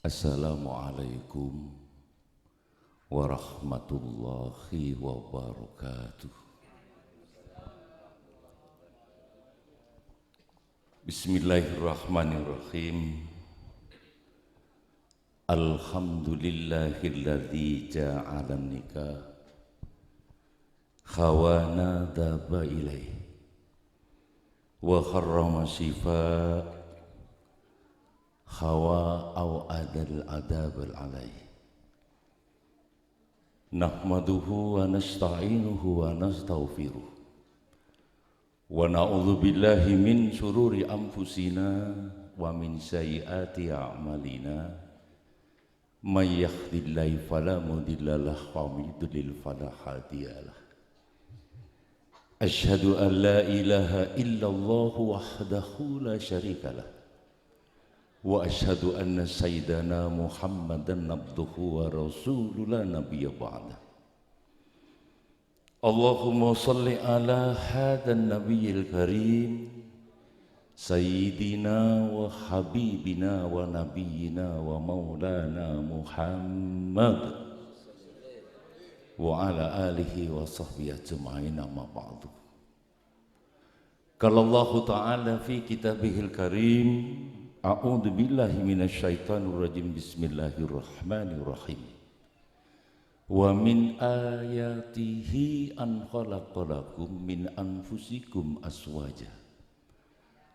Assalamualaikum warahmatullahi wabarakatuh. Bismillahirrahmanirrahim. Alhamdulillahilladzi ja'ala nikah khawana dhaba ilaih wa harrama shifa khawa aw adal adabal alaih. Nahmaduhu wa nasta'inuhu wa nastaghfiruh wa na'udzu billahi min syururi anfusina wa min sayyiati a'malina. May yahdihillahu fala mudilla lahu wa may yudlil fala hadiyalah. Asyhadu an la ilaha illallah wahdahu la syarikalah wa asyhadu anna sayyidana Muhammadan abduhu wa rasuluhu la nabiyya ba'da. Allahumma salli ala hadan nabiyil karim sayyidina wa habibina wa nabiyyina wa maulana Muhammad wa ala alihi wa sahbihi ajma'in, amma ba'du. Qala Allah ta'ala fi kitabihil karim, a'udzu billahi minasyaitonir rajim, bismillahirrahmanirrahim. Wa min ayatihi an khalaqalakum min anfusikum aswaja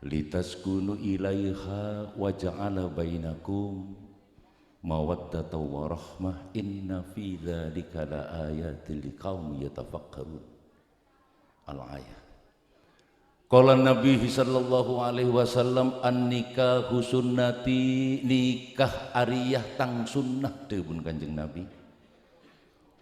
litaskunu ilaiha wa ja'ala bainakum mawaddatan wa rahmah inna fi dzalika laayatil liqaumin yatafakkarun. Al-ayah. Qala Nabi sallallahu alaihi wasallam, an-nikahu sunnati, nikah ariyah tang sunnah deun Kanjeng Nabi.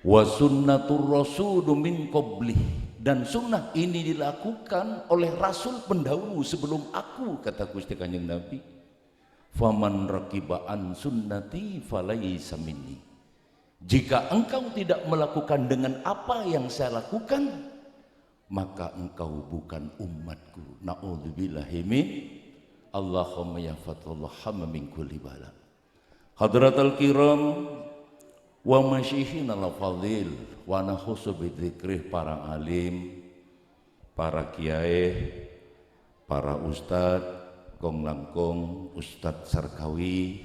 Wa sunnatur rasul min qablih, dan sunnah ini dilakukan oleh rasul pendahulu sebelum aku, kata Gusti Kanjeng Nabi. Faman raqiba an sunnati falaysa minni, jika engkau tidak melakukan dengan apa yang saya lakukan, maka engkau bukan umatku. Na'udzubillahi min. Allahumma ya fatullah min kulli bala. Hadratul kiram wa masyihin al-fadil wa nahusu bidzikrih, para alim, para kiai, para ustad kong langkong, ustad Sarkawi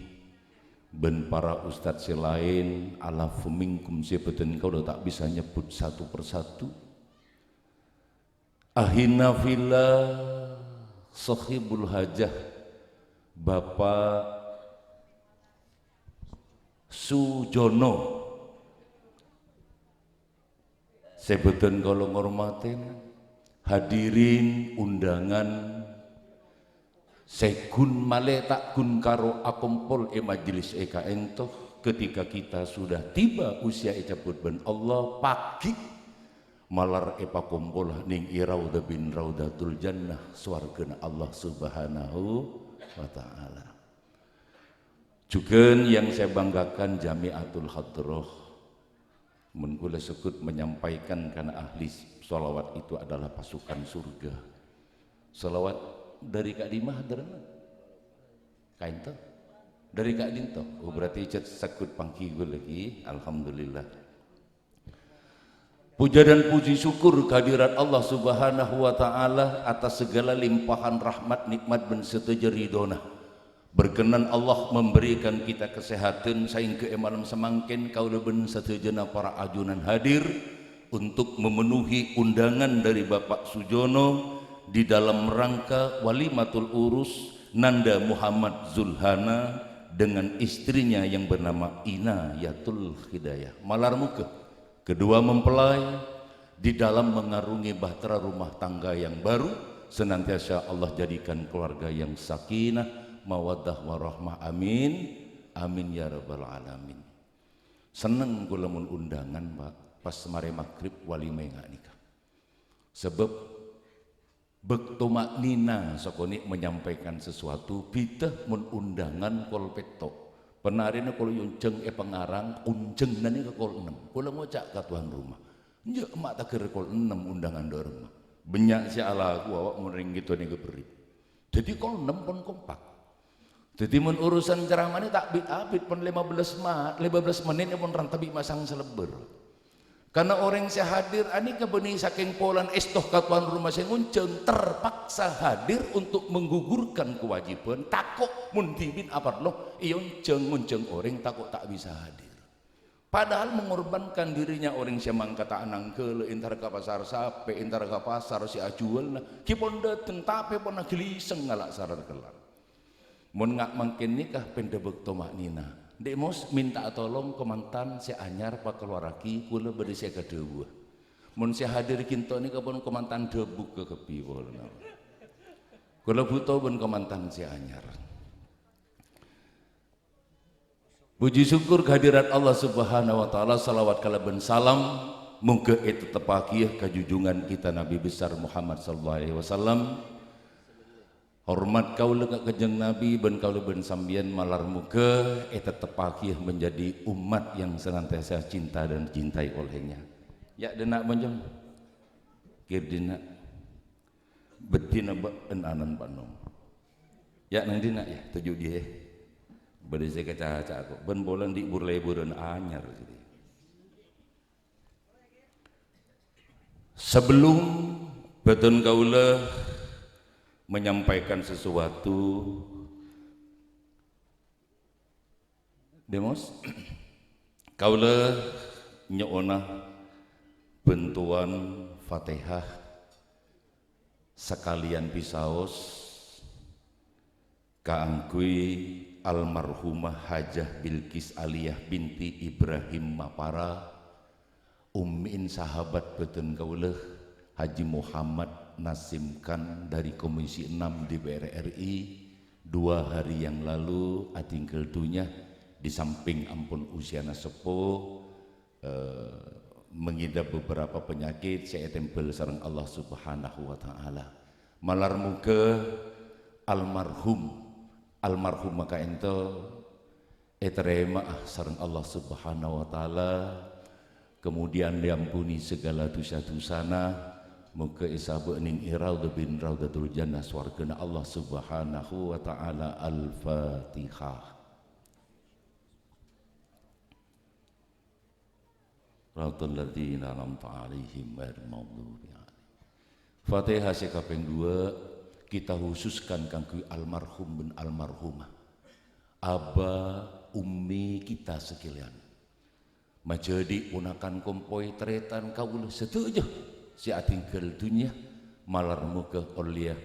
ben para ustad selain, alafu minkum sebeten kau udah tak bisa nyebut satu persatu. Ahina fillah sahibul hajah, Bapak Sujono, sebeten kalau ngormatin hadirin undangan segun male tak gun karo akumpul majelis eka entoh, ketika kita sudah tiba usia ecaput ben Allah pagi malar epa kumpul ning iraudah bin raudatul jannah, swargana Allah subhanahu wa ta'ala. Juga yang saya banggakan Jamiatul Hadroh menkula sekut menyampaikan, karena ahli sholawat itu adalah pasukan surga. Sholawat dari Kak Dimah hadrana kain toh dari Kak Dinto, oh berarti cet sekut pangki gue lagi. Alhamdulillah, puja dan puji syukur kehadirat Allah subhanahu wa ta'ala atas segala limpahan rahmat, nikmat dan setuju ridona. Berkenan Allah memberikan kita kesehatan sehingga malam semangkin kau leben satujana para ajunan hadir untuk memenuhi undangan dari Bapak Sujono di dalam rangka walimatul urus Nanda Muhammad Zulhana dengan istrinya yang bernama Inayatul Hidayah. Malar muka kedua mempelai di dalam mengarungi bahtera rumah tangga yang baru, senantiasa Allah jadikan keluarga yang sakinah, mawaddah warahmah, amin amin ya rabbal alamin. Seneng kula mun undangan Pak pas mare magrib walimah enggak nikah, sebab bekto maknina sokoni menyampaikan sesuatu bidah mun undangan kol petok penarina kol yunceng pengarang unjeng nani ke kol 6 kula ngocak ka tuan rumah nya emak tak kira kol 6 undangan do rumah benyak si ala aku awak mering gitu nih beri, jadi kol 6 pun kompak. Jadi mun urusan ceramah ini tak abit pun 15 menit pun rantabi masang seleber. Karena orang yang hadir ani kebeni saking polan estoh katuan rumah saya ngunceng terpaksa hadir untuk menggugurkan kewajiban takut mun dibin apa loh iyon ngunceng orang takut tak bisa hadir. Padahal mengorbankan dirinya orang yang mangkata anang ke intar ke pasar sape intar ke pasar si ajual nah kipon dateng tapi pun geliseng ngalak sarar kelar. Mun ngak mungkin nikah pendebek tomak nina demos minta tolong komantan si anyar pak keluaraki kula beri saya kedua mun si hadir kinto ini kapun komantan debuk ke kepi kula butuh pun komantan si anyar. Puji syukur kehadirat Allah Subhanahu wa taala, salawat kalaban salam muga itu tepakiyah kajujungan kita Nabi besar Muhammad sallallahu alaihi wasallam. Hormat kaula ka Kanjeng Nabi ben kaula ben sambian malar muga eta tepakiyah menjadi umat yang senantiasa cinta dan cintai olehnya. Ya denak bonjong. Kir dina betina ben anan panong. Ya nang dina ya tujuh dia. Bade saya kaca aku ben bolan di burle-bureun anyar jadi. Sebelum beton kaula menyampaikan sesuatu demos kaula nyoona bentuan Fatihah sekalian pisaos kaangkui almarhumah Hajah Bilqis Aliyah binti Ibrahim Mapara ummin sahabat beton kaula Haji Muhammad Nasim Khan dari Komisi 6 DPR RI 2 hari yang lalu atingkel dunya di samping ampun usiana sepuh mengidap beberapa penyakit saya tempel sareng Allah Subhanahu wa taala malar muga almarhum maka ento eterema sareng Allah Subhanahu wa taala kemudian diampuni segala dosa-dosana. Muga isabu ning iraudah bin raudatul jannah swargana Allah Subhanahu wa taala. Al-Fatihah. Raudul ladzina an'amta 'alaihim ghairil maghdubi 'alaihim. Fatihah sekaping 2 kita khususkan kanggo almarhum bin almarhumah. Aba ummi kita sekalian. Majadi unakan kompoi tretan kaula setuju. Si atingkel dunia malar muka oleh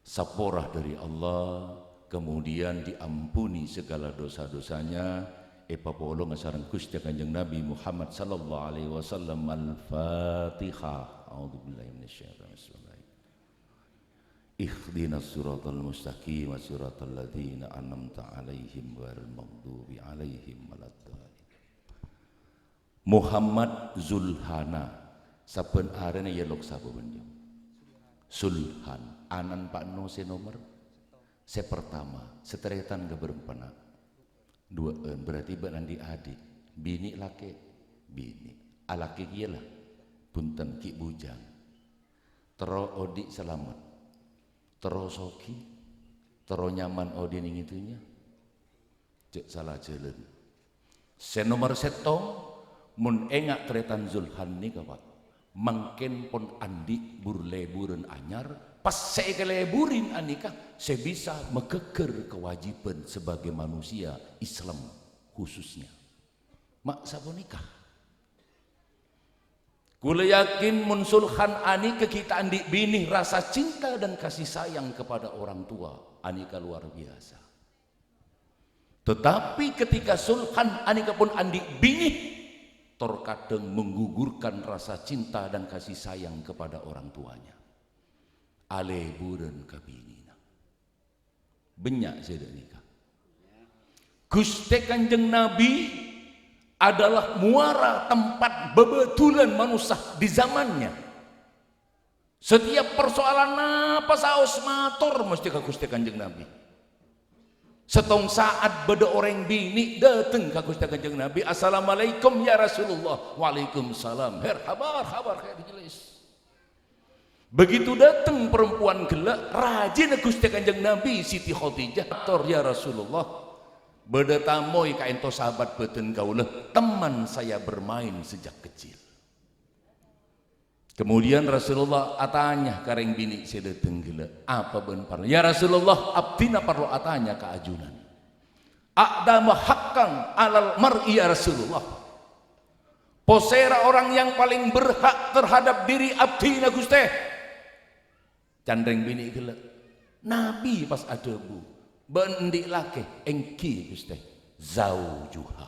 saporah dari Allah kemudian diampuni segala dosa-dosanya epapolong sareng Gusti Kanjeng Nabi Muhammad sallallahu alaihi wasallam. Al-Fatihah. A'udzubillahi minasyaitonir rajim. Ihdinas siratal mustaqim siratal ladzina an'amta 'alaihim ghairil maghdubi 'alaihim waladdallin. Muhammad Zulhana saben arene yelok saben jam. Sulhan anan Pak No se nomor se pertama seteretan ke berempena 2 berarti berandi adik bini laki bini alaki kieu lah punten ki bujang tero odi selamat tero soki tero nyaman odi ning itunya cek salah jalan se nomor setong mun engak teretan Zulhan nika Pak mangken pon andi burle-bureun anyar pas saya keleburin anika saya bisa megeger kewajiban sebagai manusia Islam khususnya mak sapunika kula yakin mun sulhan anika kita andi bini rasa cinta dan kasih sayang kepada orang tua anika luar biasa tetapi ketika sulhan anika pun andi bini terkadang menggugurkan rasa cinta dan kasih sayang kepada orang tuanya. Aleburan kabinina. Benyak saya nikah. Gusti Kanjeng Nabi adalah muara tempat bebetulan manusia di zamannya. Setiap persoalan apa saos matur mesti ke Gusti Kanjeng Nabi. Setong saat beda orang bini dateng ke Gusti Kanjeng Nabi, assalamualaikum ya Rasulullah, waalaikumsalam, kabar kayak jelas. Begitu datang perempuan gelak, rajin Gusti Kanjeng Nabi Siti Khadijah, "Tor ya Rasulullah, beda tamoy ka ento sahabat beten kaulah, teman saya bermain sejak kecil." Kemudian Rasulullah atanya kareng bini saya datang gelak, "Apa ben parlo?" "Ya Rasulullah, abdina parlo atanya ka ajunan. A'dama haqqan alal mar'i ya Rasulullah." Posera orang yang paling berhak terhadap diri abdina Gusti. Candreng bini gelak, Nabi pas ada bu bendik laki engki Gusti zaujuha,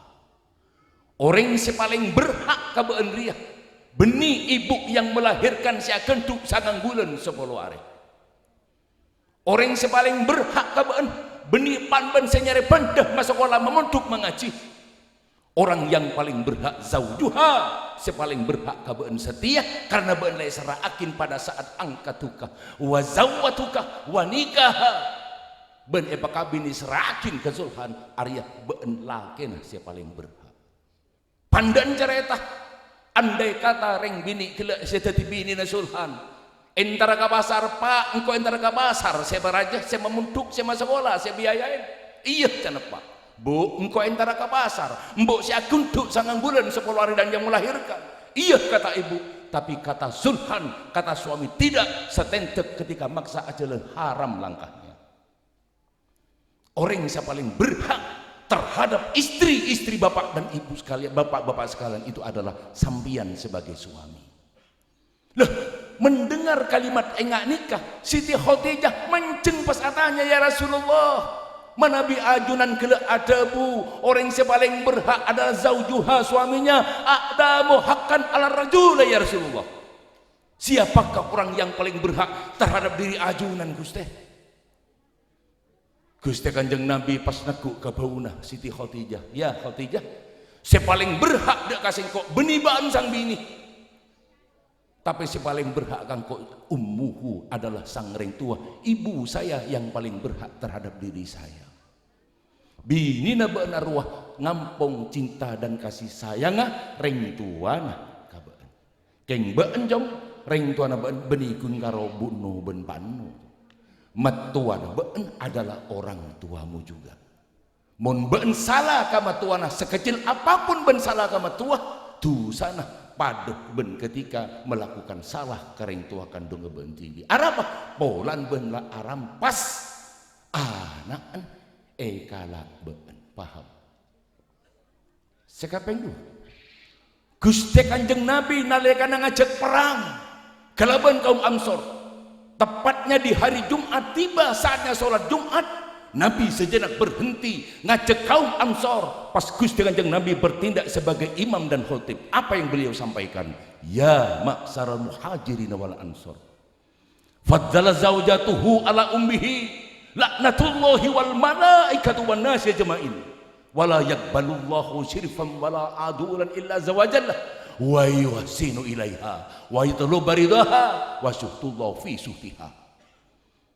orang yang paling berhak ka beun riah beni ibu yang melahirkan si akentuk sangang bulan 10 hari, orang yang paling berhak ka beun beni panben senyare pendah masuk sekolah memontuk mengaji, orang yang paling berhak zaujuha, sepaling berhak ka beun setia karena beun lay seraakin pada saat angkatuka wa zawwatuka wa nikaha, beun epaka bini seraakin ke sulhan arya beun lakena sepaling berhak. Pandan careta andai kata reng bini kelak saya bini na sulhan entara ka pasar pak engko entara ka pasar saya beraja saya memuntuk saya masuk sekolah saya biayain iya cenah pak. Bu, engkau entara ke pasar, mbok si akuntuk sangang bulan 10 hari dan yang melahirkan. Iya kata ibu, tapi kata sulhan, kata suami tidak setentek ketika maksa ajalan haram langkahnya. Orang yang paling berhak terhadap istri-istri bapak dan ibu sekalian, bapak-bapak sekalian itu adalah sambian sebagai suami. Loh, mendengar kalimat engak nikah, Siti Khadijah menceng pas atanya, "Ya Rasulullah, Nabi ajunan kelak ada bu, orang yang paling berhak adalah zaujuha suaminya, a'damu haqqan ala rajul ya Rasulullah." Siapakah orang yang paling berhak terhadap diri ajunan Gusti? Gusti Kanjeng Nabi pas nekuk ke bauna Siti Khadijah, "Ya Khadijah, si paling berhak dek kasih kok benibaan sang bini, tapi si paling berhak kang kok ummuhu adalah sang reng tua, ibu saya yang paling berhak terhadap diri saya." Bini na beun arwah ngampong cinta dan kasih sayang reng tuana ka beun. Keng beun jong reng tuana beun benikun karo bunu ben panu. Matuana beun adalah orang tuamu juga. Mun beun salah ka matuana sekecil apapun beun salah ka matua, dosana paduh ben ketika melakukan salah ka reng tua kandung beun tinggi. Arapa polan beun la arampas anaan kala beun paham. Sekapeng dulu Gusti Kanjeng Nabi nalika ngajak perang kalaban kaum Ansor, tepatnya di hari Jumat tiba saatnya sholat Jumat, Nabi sejenak berhenti ngajak kaum Ansor. Pas Gusti Kanjeng Nabi bertindak sebagai imam dan khotib, apa yang beliau sampaikan? "Ya ma'saral muhajirin wal ansor, faddala zaujatuhu ala ummihi laknatullahi wal malaikatu wan nasi ajmain wala yaqbalullahu syirfan wala adulan illa zawajalla wa yuhsinu ilaiha wa yatlu baridaha wa syuhtullahu fi suhtiha."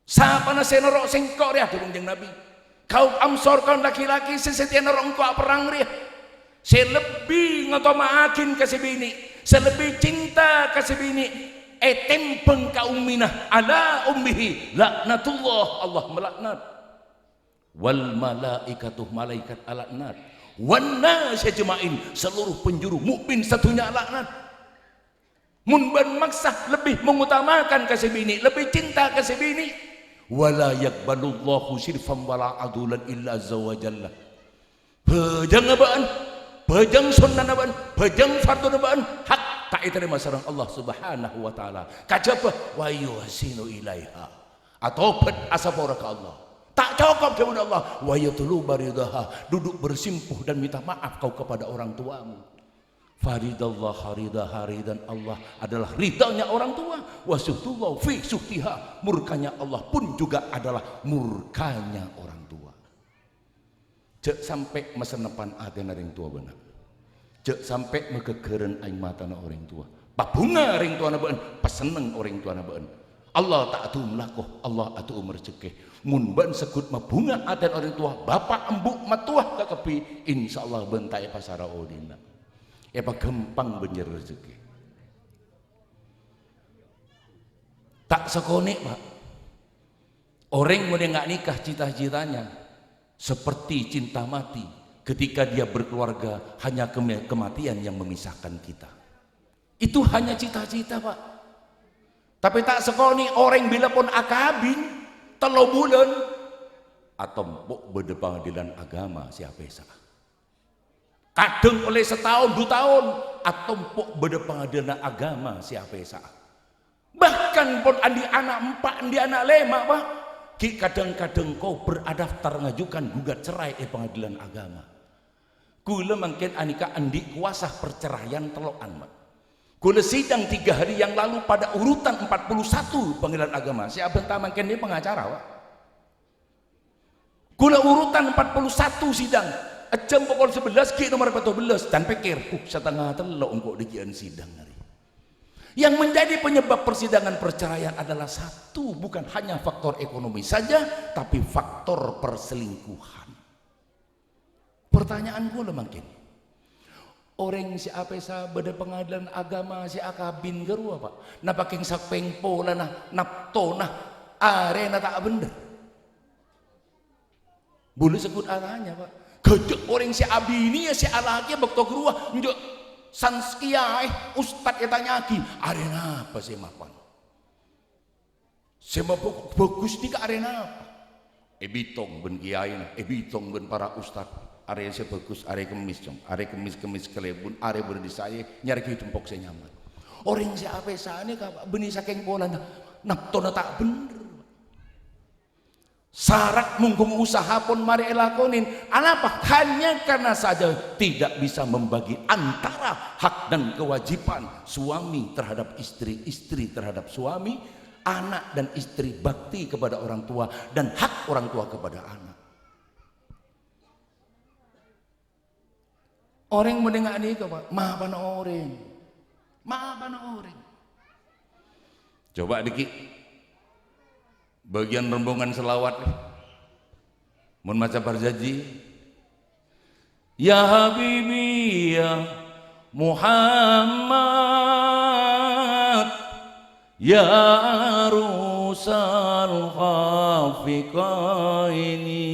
Sapa na senoro sengkok ria Kanjeng Nabi, kaum Ansor kaum laki-laki sesetia nerong ko perang ria, selebih ngotomaakin ka bini, selebih cinta ka bini, tempeng ka umminah ala ummihi laknatullah, Allah melaknat, wal malaikatuh malaikat alaknat, wan nas ajmain seluruh penjuru mukmin satunya laknat. Mun ban maksah lebih mengutamakan kasih bini, lebih cinta kasih bini, wala yaqbalullahu syirfan wala adulan illa zawajalla. Bejang abaan, bejang sunnah abaan, bejang fardu abaan, hak tak diterima sareng Allah Subhanahu wa taala. Kajaba wa yuhsinu ilaiha, atobat asapora ka Allah. Tak cukup kepada Allah, wa yatlu baridaha, duduk bersimpuh dan minta maaf kau kepada orang tuamu. Faridallah haridan Allah adalah ridanya orang tua, wasuhtullah fi suhtiha, murkanya Allah pun juga adalah murkanya orang tua. Cek sampai masa depan agen orang tua benar, cek sampai megegeren aing matana orang tua, babunga orang tua nabeun, paseneng orang tua nabeun. Allah tak atuh melakuh, Allah atuh rezeki. Mun ban sekut mabunga aden orang tua, bapak embuk matuah kakepi, insyaallah bentai pasara odina. Apa gampang bener rezeki. Tak sekonek Pak. Orang yang nggak nikah cita-citanya seperti cinta mati. Ketika dia berkeluarga hanya kematian yang memisahkan kita. Itu hanya cita-cita Pak. Tapi tak sekoni orang bila pun akabin 3 bulan atau mbok beda pengadilan agama siapa sah. Kadang oleh setahun 2 tahun atau mbok beda pengadilan agama siapa sah. Bahkan pun andi anak 4 andi anak 5 Pak. Kadang-kadang kau beradaftar ngajukan gugat cerai pengadilan agama. Kula mungkin anika andi kuasa perceraian telokan Pak. Kula sidang 3 hari yang lalu pada urutan 41 pengadilan agama. Si abang mungkin ini pengacara Pak. Kula urutan 41 sidang. Jam pukul 11 ki nomor 14 dan pikir setengah telok engkau dikian sidang hari. Yang menjadi penyebab persidangan perceraian adalah satu, bukan hanya faktor ekonomi saja, tapi faktor perselingkuhan. Pertanyaan gue makin, orang si apa sa beda pengadilan agama si akabin gerua Pak, na paking sakpeng pola na napto na arena tak bener. Boleh sebut arahnya Pak. Gede orang si abini ya si alaki bakto gerua njuk sanskia ustad tanya lagi arena apa sih mapan sema bagus nih ke arena apa ebitong ben kiai ebitong ben para ustad area saya bagus area kemis dong area kemis kelebun area berdisaya nyari tumpok saya nyaman orang siapa sana kak benih saking bola naptona tak bener syarat munggung usaha pun mari elakonin apa hanya karena saja tidak bisa membagi antara hak dan kewajiban suami terhadap istri, istri terhadap suami, anak dan istri bakti kepada orang tua dan hak orang tua kepada anak. Orang mendengar ini Pak, maafan orang. Coba dikit bagian rombongan selawat mun maca berjanji ya habibi ya Muhammad ya arusal khafiqaini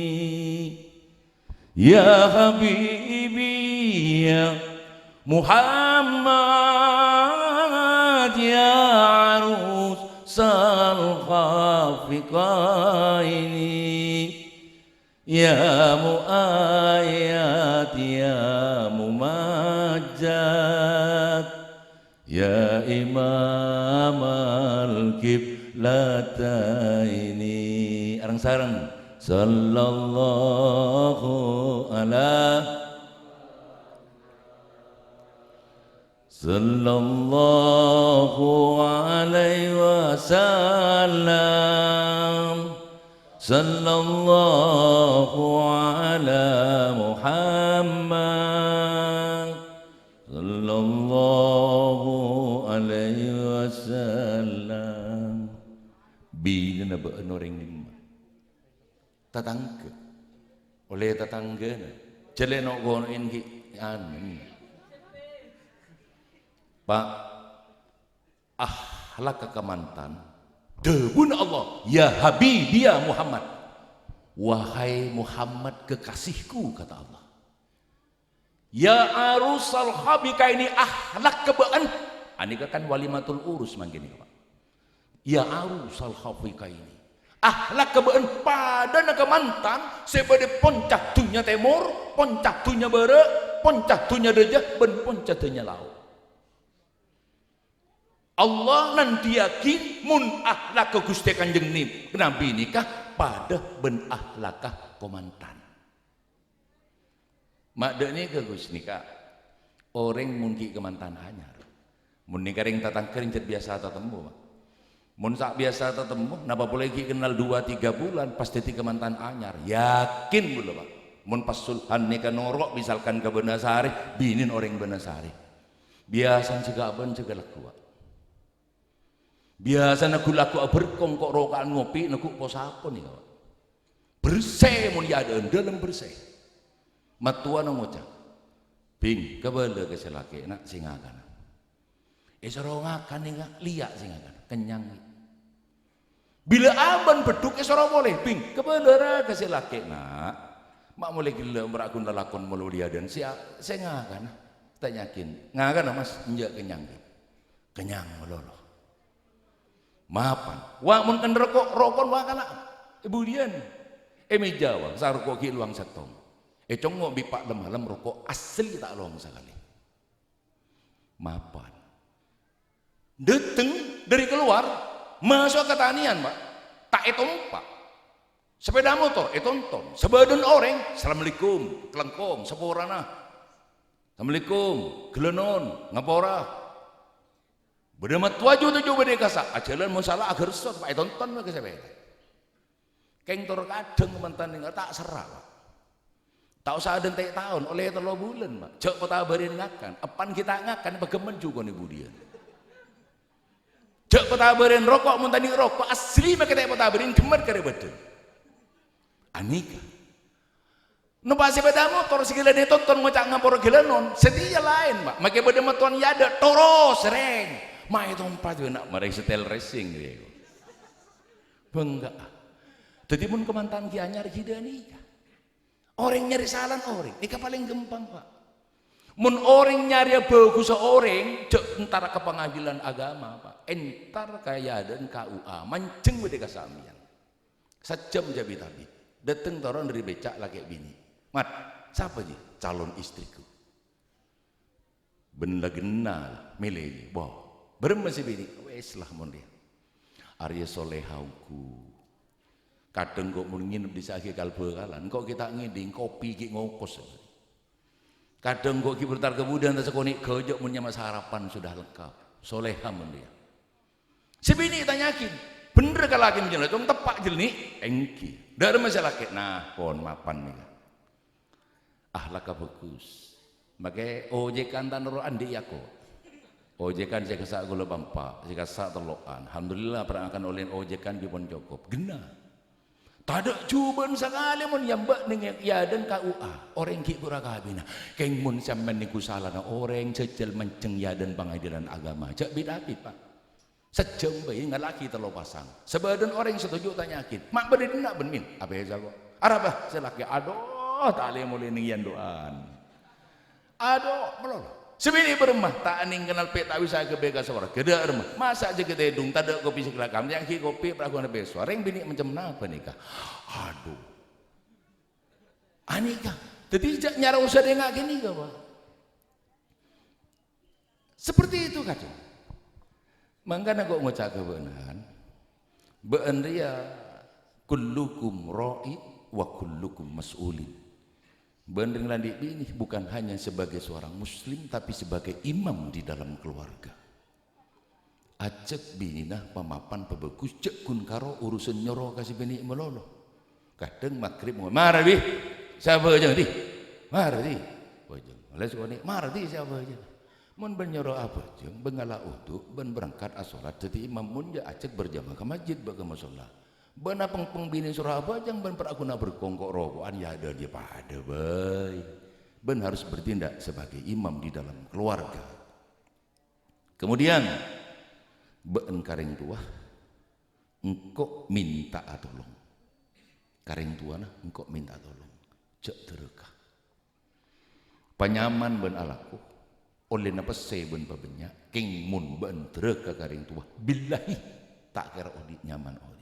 ya habibi ya Muhammad ya arus sal khafiqaini ya muayyad ya mumajjad ya imam al-qiblataini arang-sarang sallallahu alaihi wasallam sallallahu ala Muhammad sallallahu alaihi wasallam bila na ba orang lima tatangga oleh tatangga na celeno gonoin ki Pak ahlak kemantan debun Allah ya Habibi ya Muhammad wahai Muhammad kekasihku kata Allah ya arusal habika ini ahlak kebaan anika kan walimatul urus mangkini Pak ya arusal habika ini ahlak kebaan pada kemantan sebade poncak dunya timur poncak dunya barat poncak dunya dejah ben poncak dunya laut Allah nanti yakin mun ahlak ke Gusti Kanjeng Nabi nikah pada ben ahlakah komantan. Makdanya ke Gusti nikah orang mun ki kemantan anyar. Mun nikah ring tatang kering biasa tetemu. Mun sak biasa tetemu napa boleh ki kenal 2-3 bulan pasti ti kemantan anyar. Yakin bulu Pak. Mun pas sulhan nikah norok misalkan ke Benasari binin orang Benasari. Biasa juga ben juga laku. Biasa nagu laku berkong kok rokaan ngopi nagu posapon nih Pak. Bersih mun ya ada dalam bersih. Matua nang ngucap. Bing kebele ke selaki nak singakan. Serongakan nih liak singakan kenyang. Bila aban beduk esora boleh ping kebelara kasih laki nak mak mulai gila merakun lalakon mulia dan saya ngakan tak yakin ngakan mas enjak kenyang melolo mapan wa mun kan rokon wa kana ibu dian meja wa sarko ki luang setong congok bipak lem rokok asli tak long sekali mapan deteng dari keluar masuk ke tanian pak tak etompak sepeda motor tonton sebadan orang assalamualaikum kelengkong seporana assalamualaikum gelenon ngapora bedemat waju tujuh bede kasak ajalan masalah agar sot pak tonton ke sepeda keng tor kadang kementan tak serah pak tak usah ada tahun oleh 3 bulan pak cek kota barin ngakan epan kita ngakan bagaimana juga nih budian cek petabarin rokok muntani rokok asli make teh petabarin gemet kare betul anika numpak sepeda motor segala dia tonton ngocak ngapor gelenon setia lain mak make bede metuan yada toro sering mai tompat yo nak mari setel racing dia bangga dadi mun kemantan ki anyar hida nika orang nyari salan orang nika paling gampang pak mun orang nyari bagus seorang cek entar ke pengadilan agama pak entar kaya dan KUA mancing bede kasamian sejam jabi tapi dateng toron dari becak laki bini mat siapa ji calon istriku benda genal milih boh bermesi bini wes lah mon dia Arya solehauku kadang kok mun nginep di sakit kalbekalan kok kita ngiding kopi ki ngokos kadang kok bertar kemudian tersekoni gojok punya mas harapan sudah lengkap soleha mun dia sebini tanyakin bener kalau laki menjelaskan dong tepak jelni engki dari masalah nah pon mapan nih ahlak bagus make ojek kantan ro andi yako ojek kan saya kesak gula bampa saya kesak telokan alhamdulillah pernah akan oleh ojek kan di pon cukup genah tak ada cubaan sekali mun yang mbak dengan ya dan KUA orang ki pura kabina keng mun sampean niku salah orang cecel menceng ya dan pengadilan agama cak bidapit pak sejam bayi ngalaki telo pasang sebadan orang yang setuju tanyakin mak berdiri nak benmin apa ya jago arabah selaki aduh tak boleh mulai nian doan aduh melolo sebini beremah tak aning kenal pe tak bisa ke bega suara gede remah masa aja kita hidung tak ada kopi sekelakam yang ki kopi perakuan besok orang bini macam apa nikah aduh anika jadi nyara usah dia nggak gini gak pak seperti itu kadang makanya kok ngocak kebenaran beun dia kullukum ra'i wa kullukum mas'ulin Bandeng landik ini bukan hanya sebagai seorang muslim tapi sebagai imam di dalam keluarga. Ajak binina pemapan pebagus cek kun karo urusan nyoro kasih bini melolo. Kadang makrib marah di siapa aja di marah di wajeng. Oleh sekali marah di siapa aja. Mun benyoro apa aja bengala uduk ben berangkat asolat jadi imam mun ya ajak berjamaah ke masjid baga masalah. Bana peng-peng surah apa yang ben perakuna berkongkok rokokan ya ada dia pada bay. Ben harus bertindak sebagai imam di dalam keluarga. Kemudian ben karing tua engkau minta tolong. Karing tua nah engkau minta tolong. Cek terekah. Panyaman ben alaku oleh napa se ben pabenya king mun ben terekah karing tua billahi tak kira odi nyaman odi.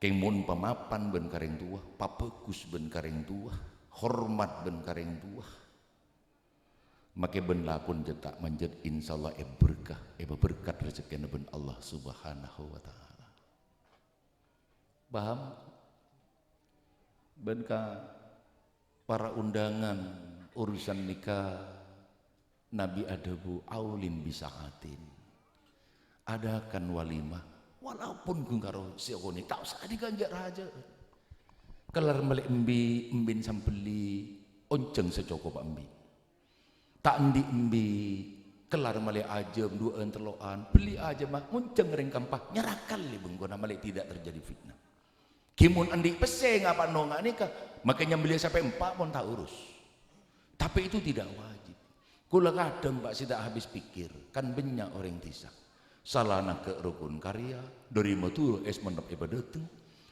Keng mun pemapan ben karing tua, papegus ben karing tua, hormat ben karing tua. Make ben lakon jetak manjet insyaallah berkah, berkat rezeki ben Allah Subhanahu wa taala. Paham? Ben ka para undangan urusan nikah Nabi Adabu aulin bisaatin. Adakan walimah walaupun gungkaro siokoni tak usah diganjak raja kelar melek embin sampeli onceng secokop ambi tak endi embi kelar melek ajem dua enteloan beli aja mah onceng ring kampah nyerakal li benggona melek tidak terjadi fitnah kimun endi pese ngapa nonga nikah makanya beli sampai 4 pun tak urus tapi itu tidak wajib kula kadang Pak tidak habis pikir kan banyak orang tisah salana ke rukun karya dari matul es menep ibadat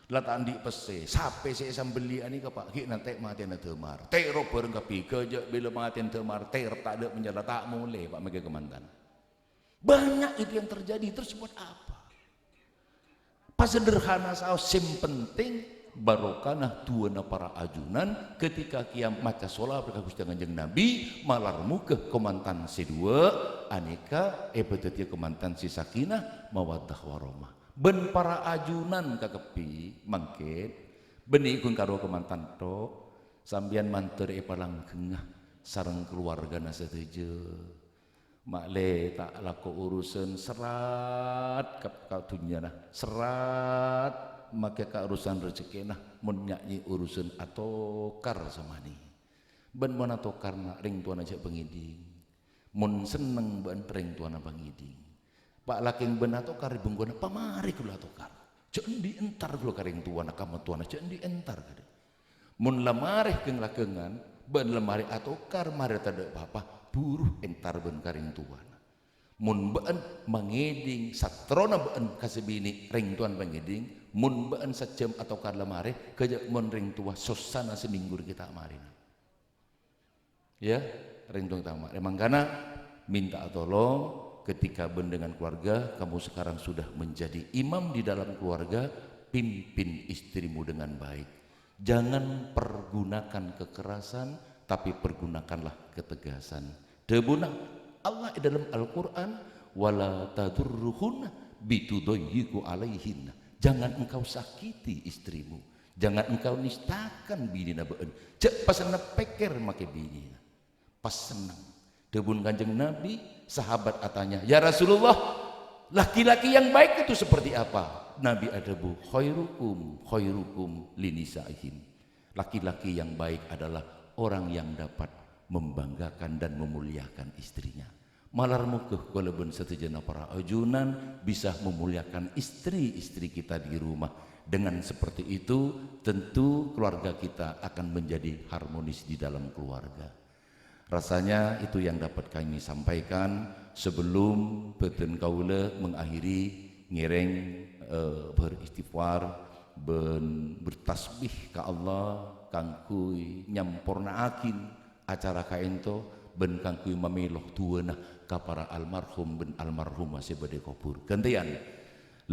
lataan di pese sape saya sambeli ani ka pak hik nanti matian temar teh roper kapi kerja bila matian temar teh tak ada menjala tak mulai pak mega kemantan banyak itu yang terjadi. Terus buat apa pas sederhana saos sim penting barokana tuana para ajunan ketika kiam maca sholat berkagus dengan kanjeng Nabi malarmu ke komantan sedua aneka ebetetia komantan si sakinah mawaddah warahmah ben para ajunan kakepi mangket beni ikun karo komantan to sambian manter palang kengah sareng keluarga sateje makle tak laku urusan serat ka dunya nah serat maka ka urusan rezeki nah mun nyanyi urusan atokar sama ni ben mun atokar nak ring tuan aja pengiding mun seneng ben ring tuan pengiding pak laking ben atokar bungkuna pamari kula atokar cek endi entar kula karing tuan kamu tuan cek endi entar kade mun lamareh keng lakengan ben lemari atokar mari tada apa buruh entar ben karing tuan mun beun mangiding satrona beun kasebini ring tuan pengiding mun beun sejam atau karla mare kejak mun ring tua sosana seminggu kita mari ya ring tua kita mari mangkana minta tolong ketika ben dengan keluarga kamu sekarang sudah menjadi imam di dalam keluarga pimpin istrimu dengan baik jangan pergunakan kekerasan tapi pergunakanlah ketegasan debuna Allah di dalam Al-Quran wala tadurruhunna bitudayyiku alaihinna jangan engkau sakiti istrimu jangan engkau nistakan binina beun cek pasana peker make binina pas senang debun kanjeng Nabi sahabat atanya ya Rasulullah laki-laki yang baik itu seperti apa Nabi adabu khairukum linisaihin laki-laki yang baik adalah orang yang dapat membanggakan dan memuliakan istrinya malar mukeh koleben setejana para ajunan bisa memuliakan istri-istri kita di rumah dengan seperti itu tentu keluarga kita akan menjadi harmonis di dalam keluarga rasanya itu yang dapat kami sampaikan sebelum beten kaula mengakhiri ngereng beristighfar bertasbih ke Allah kangkui nyampornaakin acara kaento ben kangkui mameloh tuana ka para almarhum ben almarhumah sebade kubur gantian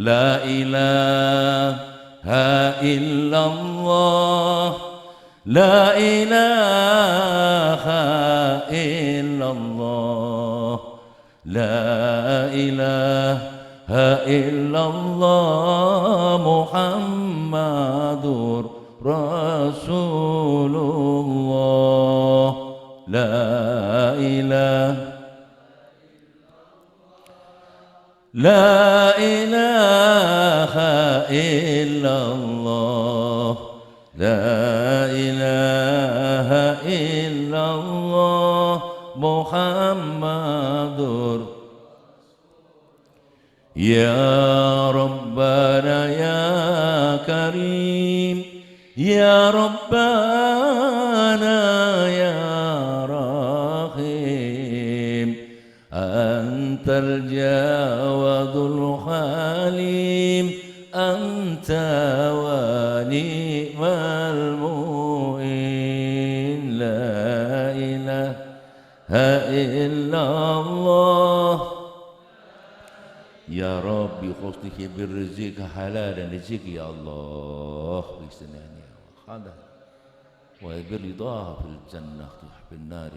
la ilaha illallah la ilaha illallah la ilaha illallah Muhammadur Rasulullah la ilaha La ilaha illallah La ilaha illallah Muhammadur Ya Rabbana ya Karim Ya Rabbana ya Rahim Antal Jawadul Halim Anta wa ni'mal mu'in La ilaha illallah Ya Rabbi khusnihi birrizq halalan rizq ya Allah bisnani wa khada wa birridha fil jannah bin nar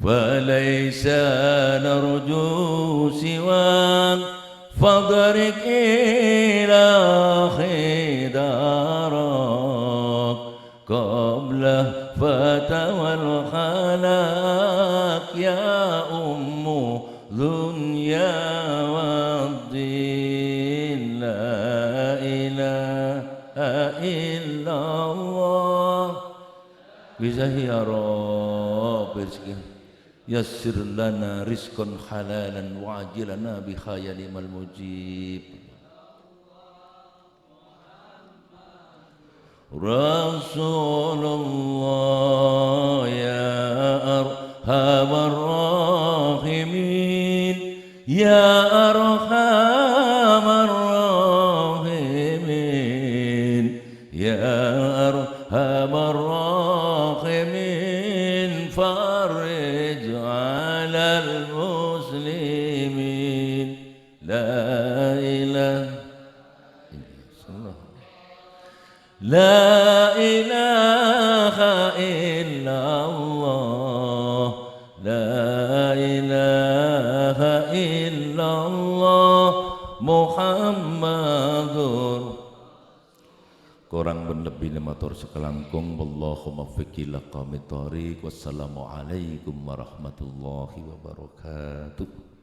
فليس نرجو سوى فضلك إلى خدارك قبل فتوى الخلاق يا أم دنيا والدين لا إله إلا الله بزه يا رب يسر لنا رزقا حلالا وعجلنا بخير المجيب رسول الله يا أرحم الراحمين Ya Arhamar Rahimin, Ya Arhamar Rahimin, farij alal muslimin. La ilaha La ilaha illallah, La ilaha illallah, Muhammadur. Kurang berlebih matur sekelangkung. Wallahumma fiqil aqamit thariq. Wassalamualaikum warahmatullahi wabarakatuh.